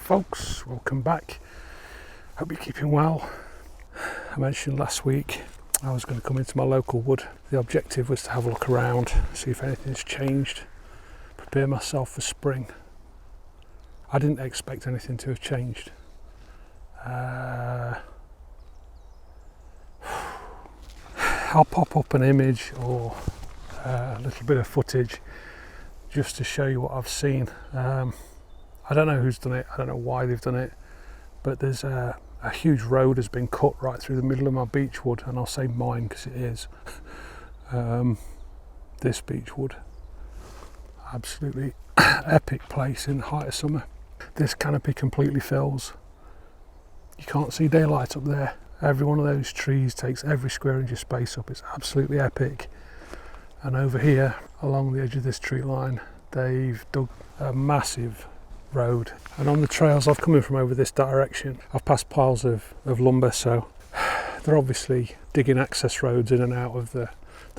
folks, welcome back. Hope you're keeping well. I mentioned last week I was going to come into my local wood. The objective was to have a look around, see if anything's changed, prepare myself for spring. I didn't expect anything to have changed. I'll pop up an image or a little bit of footage just to show you what I've seen. I don't know who's done it, I don't know why they've done it, but there's a huge road has been cut right through the middle of my beechwood, and I'll say mine because it is. This beechwood, absolutely epic place in the height of summer. This canopy completely fills. You can't see daylight up there. Every one of those trees takes every square inch of space up. It's absolutely epic. And over here, along the edge of this tree line, they've dug a massive road. And on the trails I've come in from over this direction, I've passed piles of lumber, so they're obviously digging access roads in and out of the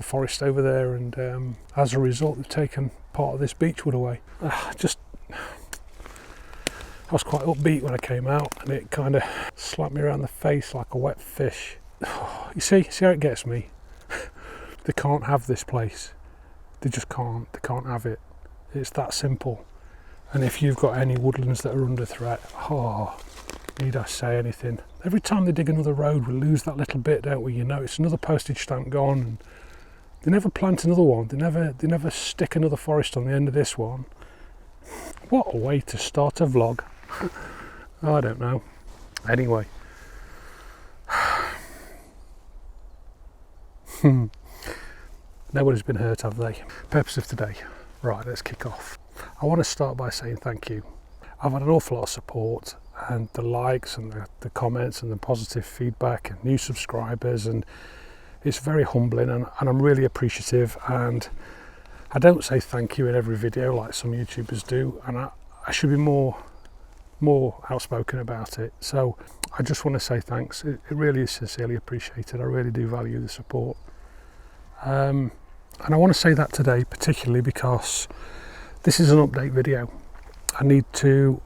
forest over there, and as a result they've taken part of this beechwood away. I was quite upbeat when I came out, and it kind of slapped me around the face like a wet fish. You see how it gets me? They can't have this place. They just can't. They can't have it. It's that simple. And if you've got any woodlands that are under threat, need I say anything? Every time they dig another road, we lose that little bit, don't we? You know, it's another postage stamp gone. And they never plant another one. They never stick another forest on the end of this one. What a way to start a vlog. I don't know. Anyway. Nobody's been hurt, have they? Purpose of today. Right, let's kick off. I want to start by saying thank you. I've had an awful lot of support, and the likes and the comments and the positive feedback and new subscribers, and it's very humbling, and I'm really appreciative. And I don't say thank you in every video like some YouTubers do, and I should be more outspoken about it. So I just want to say thanks. It really is sincerely appreciated. I really do value the support. And I want to say that today particularly because this is an update video. I need to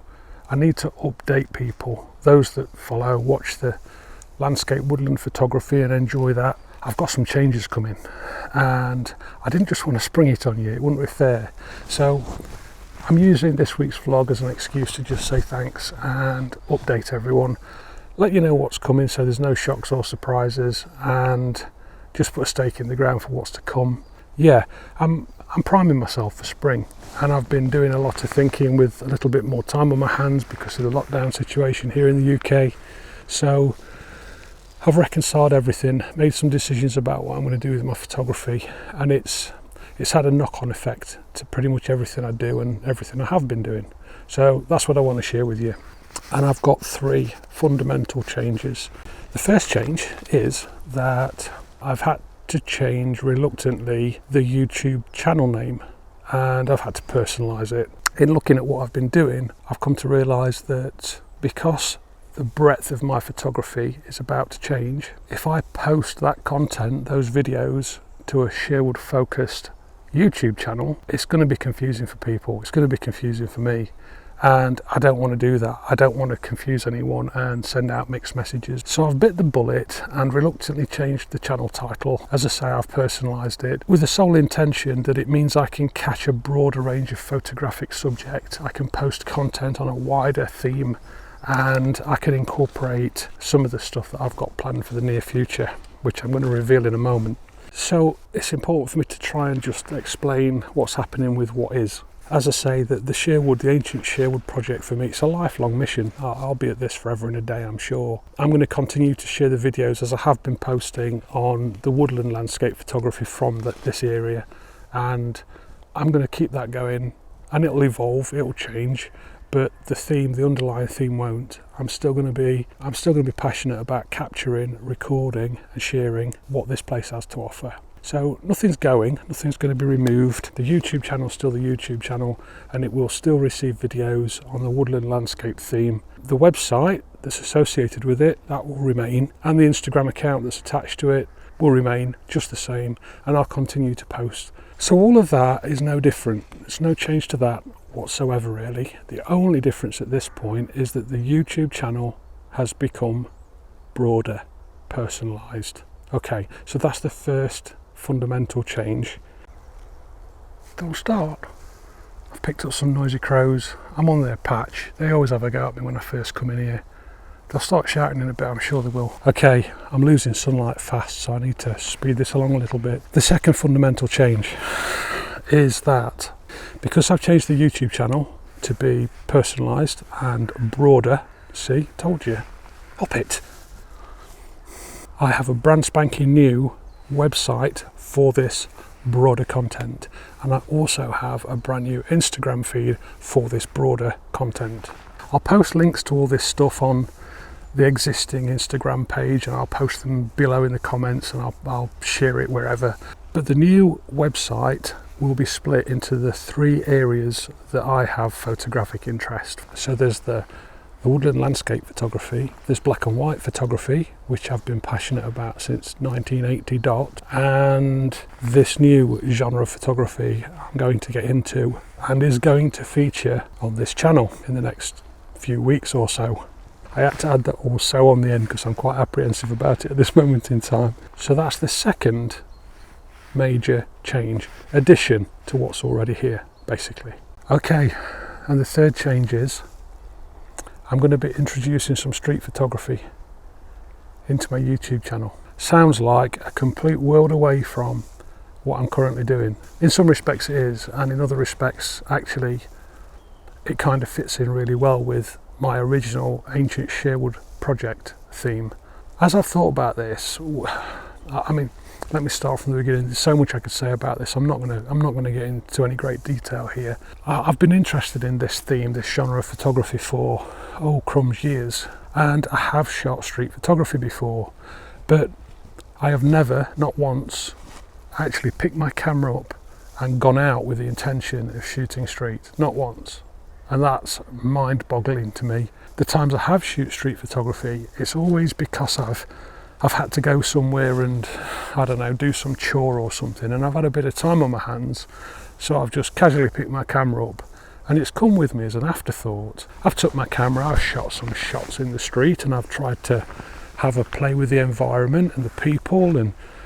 update people, those that follow, watch the landscape woodland photography and enjoy that. I've got some changes coming, and I didn't just want to spring it on you, it wouldn't be fair. So I'm using this week's vlog as an excuse to just say thanks and update everyone, let you know what's coming so there's no shocks or surprises, and just put a stake in the ground for what's to come. Yeah, I'm priming myself for spring, and I've been doing a lot of thinking with a little bit more time on my hands because of the lockdown situation here in the UK. So I've reconciled everything, made some decisions about what I'm going to do with my photography, and it's had a knock-on effect to pretty much everything I do and everything I have been doing. So that's what I want to share with you. And I've got 3 fundamental changes. The first change is that I've had to change reluctantly the YouTube channel name, and I've had to personalise it. In looking at what I've been doing, I've come to realise that because the breadth of my photography is about to change, if I post that content, those videos, to a Sherwood focused YouTube channel, it's going to be confusing for people. It's going to be confusing for me. And I don't want to do that. I don't want to confuse anyone and send out mixed messages. So I've bit the bullet and reluctantly changed the channel title. As I say, I've personalised it with the sole intention that it means I can catch a broader range of photographic subject. I can post content on a wider theme, and I can incorporate some of the stuff that I've got planned for the near future, which I'm going to reveal in a moment. So it's important for me to try and just explain what's happening with what is. As I say, the ancient Sherwood project for me, it's a lifelong mission. I'll be at this forever and a day, I'm sure. I'm going to continue to share the videos as I have been posting on the woodland landscape photography from this area, and I'm going to keep that going, and it'll evolve, it'll change, but the underlying theme won't. I'm still going to be passionate about capturing, recording and sharing what this place has to offer. So nothing's going to be removed. The YouTube channel is still the YouTube channel, and it will still receive videos on the woodland landscape theme. The website that's associated with it, that will remain, and the Instagram account that's attached to it will remain just the same, and I'll continue to post. So all of that is no different. There's no change to that. whatsoever really. The only difference at this point is that the YouTube channel has become broader, personalised. Okay, so that's the first fundamental change. Don't start. I've picked up some noisy crows. I'm on their patch. They always have a go at me when I first come in here. They'll start shouting in a bit, I'm sure they will. Okay, I'm losing sunlight fast, so I need to speed this along a little bit. The second fundamental change is that because I've changed the YouTube channel to be personalised and broader, see, told you, up it. I have a brand spanking new website for this broader content, and I also have a brand new Instagram feed for this broader content. I'll post links to all this stuff on the existing Instagram page, and I'll post them below in the comments, and I'll share it wherever. But the new website will be split into the 3 areas that I have photographic interest. So there's the woodland landscape photography, there's black and white photography, which I've been passionate about since 1980 dot, and this new genre of photography I'm going to get into and is going to feature on this channel in the next few weeks or so. I had to add that also on the end because I'm quite apprehensive about it at this moment in time. So that's the second major change, addition to what's already here, basically. Okay, and the third change is I'm going to be introducing some street photography into my YouTube channel. Sounds like a complete world away from what I'm currently doing. In some respects it is, and in other respects actually it kind of fits in really well with my original Ancient Sherwood project theme. As I've thought about this, I mean, let me start from the beginning. There's so much I could say about this. I'm not going to get into any great detail here. I've been interested in this theme, this genre of photography for crumbs years, and I have shot street photography before, but I have never, not once, actually picked my camera up and gone out with the intention of shooting street. Not once. And that's mind-boggling to me. The times I have shoot street photography, it's always because I've had to go somewhere and, I don't know, do some chore or something, and I've had a bit of time on my hands, so I've just casually picked my camera up, and it's come with me as an afterthought. I've took my camera, I've shot some shots in the street, and I've tried to have a play with the environment and the people,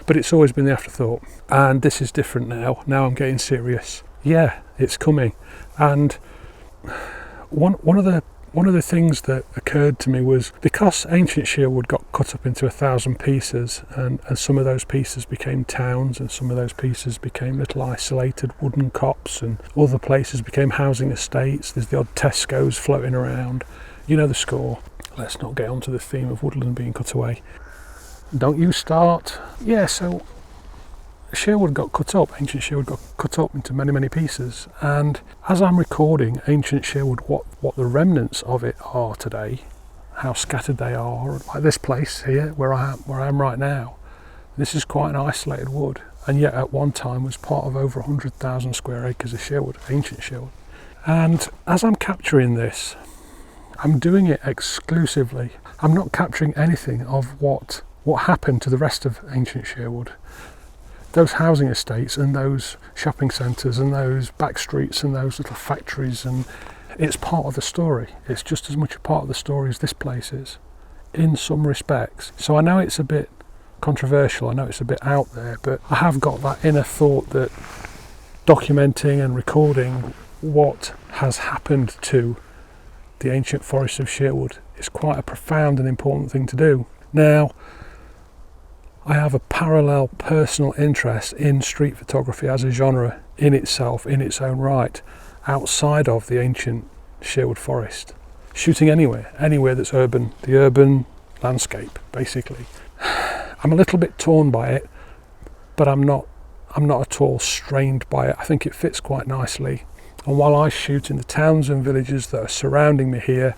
but it's always been the afterthought. And this is different now. Now I'm getting serious. Yeah, it's coming. And one of the things that occurred to me was, because Ancient Sherwood got cut up into 1,000 pieces, and some of those pieces became towns, and some of those pieces became little isolated wooden cops, and other places became housing estates. There's the odd Tesco's floating around. You know the score. Let's not get onto the theme of woodland being cut away. Don't you start. Yeah, so Sherwood got cut up, Ancient Sherwood got cut up into many, many pieces, and as I'm recording Ancient Sherwood, what the remnants of it are today, how scattered they are, like this place here where I am right now, this is quite an isolated wood, and yet at one time was part of over 100,000 square acres of Sherwood, Ancient Sherwood. And as I'm capturing this, I'm doing it exclusively. I'm not capturing anything of what happened to the rest of Ancient Sherwood. Those housing estates and those shopping centres and those back streets and those little factories, and it's part of the story. It's just as much a part of the story as this place is, in some respects. So I know it's a bit controversial, I know it's a bit out there, but I have got that inner thought that documenting and recording what has happened to the ancient forests of Sherwood is quite a profound and important thing to do. Now, I have a parallel personal interest in street photography as a genre in itself, in its own right, outside of the ancient Sherwood Forest. Shooting anywhere that's urban, the urban landscape, basically. I'm a little bit torn by it, but I'm not at all strained by it. I think it fits quite nicely. And while I shoot in the towns and villages that are surrounding me here,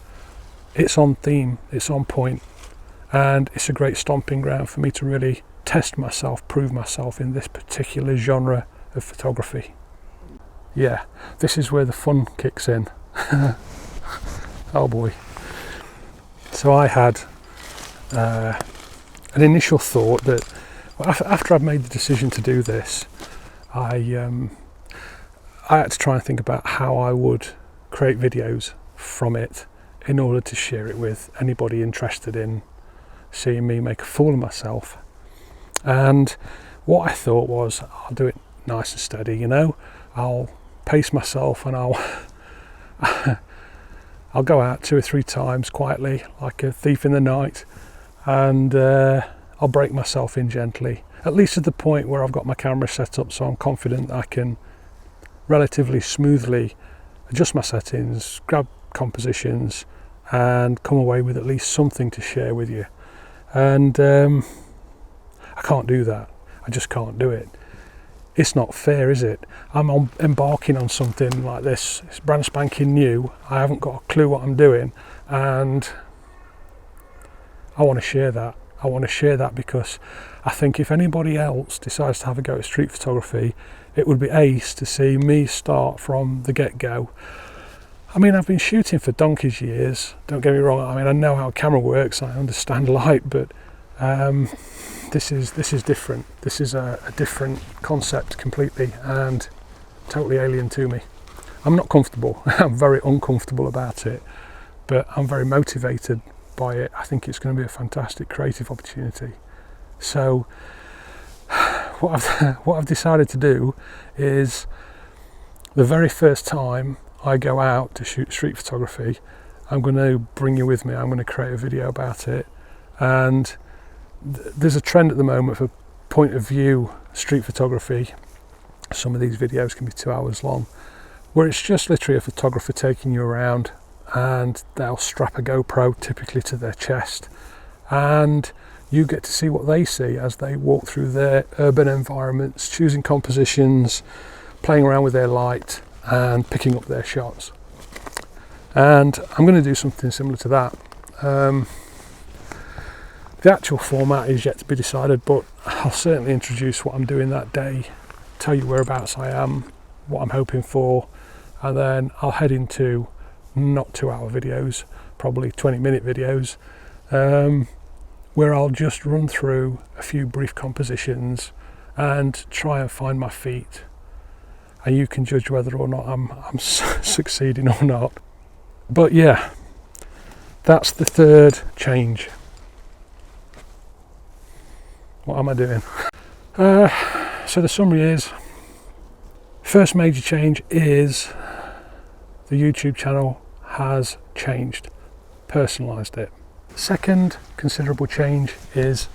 it's on theme, it's on point. And it's a great stomping ground for me to really test myself, prove myself in this particular genre of photography. Yeah, this is where the fun kicks in. Oh boy. So I had an initial thought that after I'd made the decision to do this, I I had to try and think about how I would create videos from it in order to share it with anybody interested in seeing me make a fool of myself. And what I thought was, I'll do it nice and steady, you know. I'll pace myself and I'll go out 2 or 3 times quietly like a thief in the night, and I'll break myself in gently, at least at the point where I've got my camera set up so I'm confident that I can relatively smoothly adjust my settings, grab compositions and come away with at least something to share with you. And I can't do that. I just can't do it. It's not fair, is it? I'm embarking on something like this. It's brand spanking new. I haven't got a clue what I'm doing, and I want to share that. I want to share that because I think if anybody else decides to have a go at street photography, it would be ace to see me start from the get-go. I mean, I've been shooting for donkey's years, don't get me wrong. I mean, I know how a camera works, I understand light, but this is different. This is a different concept completely and totally alien to me. I'm not comfortable. I'm very uncomfortable about it, but I'm very motivated by it. I think it's going to be a fantastic creative opportunity. So what I've decided to do is, the very first time I go out to shoot street photography, I'm going to bring you with me. I'm going to create a video about it. And there's a trend at the moment for point of view street photography. Some of these videos can be 2 hours long, where it's just literally a photographer taking you around, and they'll strap a GoPro typically to their chest, and you get to see what they see as they walk through their urban environments, choosing compositions, playing around with their light and picking up their shots. And I'm going to do something similar to that. The actual format is yet to be decided, but I'll certainly introduce what I'm doing that day, tell you whereabouts I am, what I'm hoping for, and then I'll head into not 2 hour videos, probably 20-minute videos, where I'll just run through a few brief compositions and try and find my feet, and you can judge whether or not I'm succeeding or not. But yeah, that's the third change. What am I doing? So the summary is, first major change is the YouTube channel has changed, personalised it. Second considerable change is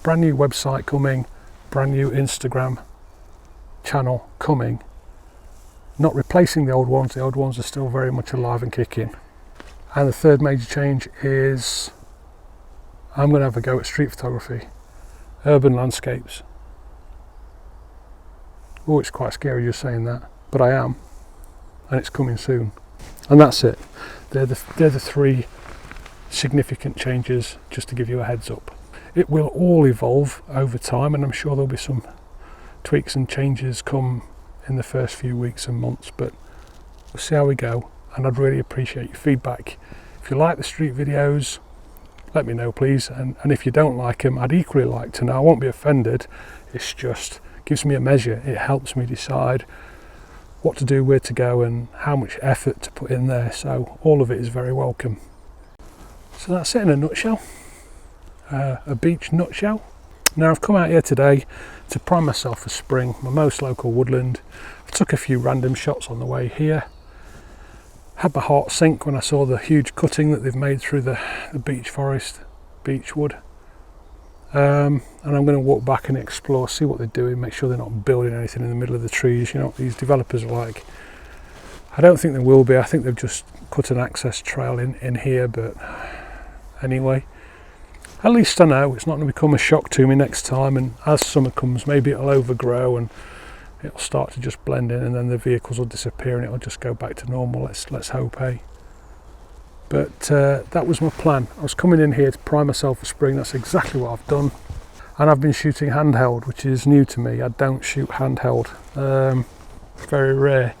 brand new website coming, brand new Instagram channel coming. Not replacing the old ones are still very much alive and kicking. And the third major change is I'm going to have a go at street photography, urban landscapes. Oh, it's quite scary just saying that, but I am, and it's coming soon. And that's it. They're the 3 significant changes, just to give you a heads up. It will all evolve over time, and I'm sure there'll be some tweaks and changes come in the first few weeks and months, but we'll see how we go. And I'd really appreciate your feedback. If you like the street videos, let me know please, and if you don't like them, I'd equally like to know. I won't be offended. It's just gives me a measure. It helps me decide what to do, where to go, and how much effort to put in there. So all of it is very welcome. So that's it in a nutshell, a beach nutshell. Now I've come out here today to prime myself for spring, my most local woodland. I took a few random shots on the way here. Had my heart sink when I saw the huge cutting that they've made through the beech forest, beechwood. And I'm going to walk back and explore, see what they're doing, make sure they're not building anything in the middle of the trees. You know what these developers are like. I don't think they will be. I think they've just cut an access trail in here, but anyway, at least I know it's not going to become a shock to me next time, and as summer comes maybe it'll overgrow and it'll start to just blend in, and then the vehicles will disappear and it'll just go back to normal. Let's hope, eh? But that was my plan. I was coming in here to prime myself for spring. That's exactly what I've done, and I've been shooting handheld, which is new to me. I don't shoot handheld, very rare,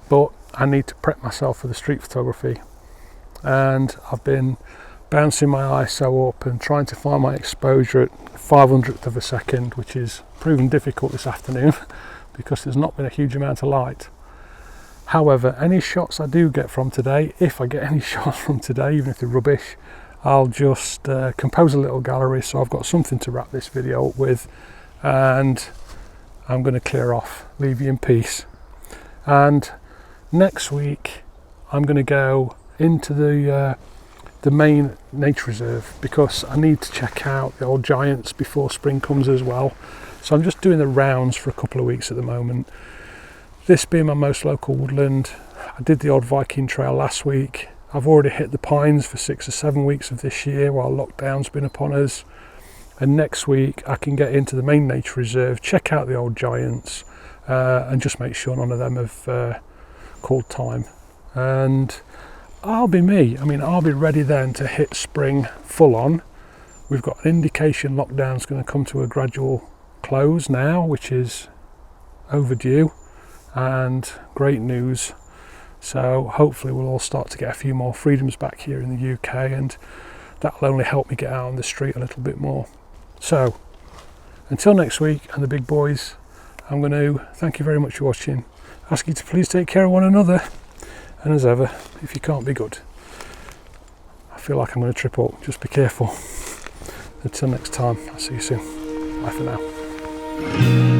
but I need to prep myself for the street photography, and I've been bouncing my ISO up and trying to find my exposure at 500th of a second, which is proven difficult this afternoon, because there's not been a huge amount of light. However, any shots I do get from today, if I get any shots from today, even if they're rubbish, I'll just compose a little gallery so I've got something to wrap this video up with, and I'm going to clear off, leave you in peace. And next week I'm going to go into the main nature reserve because I need to check out the old giants before spring comes as well. So I'm just doing the rounds for a couple of weeks at the moment. This being my most local woodland, I did the old Viking trail last week. I've already hit the pines for 6 or 7 weeks of this year while lockdown's been upon us. And next week I can get into the main nature reserve, check out the old giants, and just make sure none of them have called time. And I'll be me. I mean, I'll be ready then to hit spring full on. We've got an indication lockdown's going to come to a gradual close now, which is overdue and great news. So hopefully we'll all start to get a few more freedoms back here in the UK, and that'll only help me get out on the street a little bit more. So until next week and the big boys, I'm going to thank you very much for watching, ask you to please take care of one another, and as ever, if you can't be good, I feel like I'm going to trip up, just be careful. Until next time, I'll see you soon. Bye for now.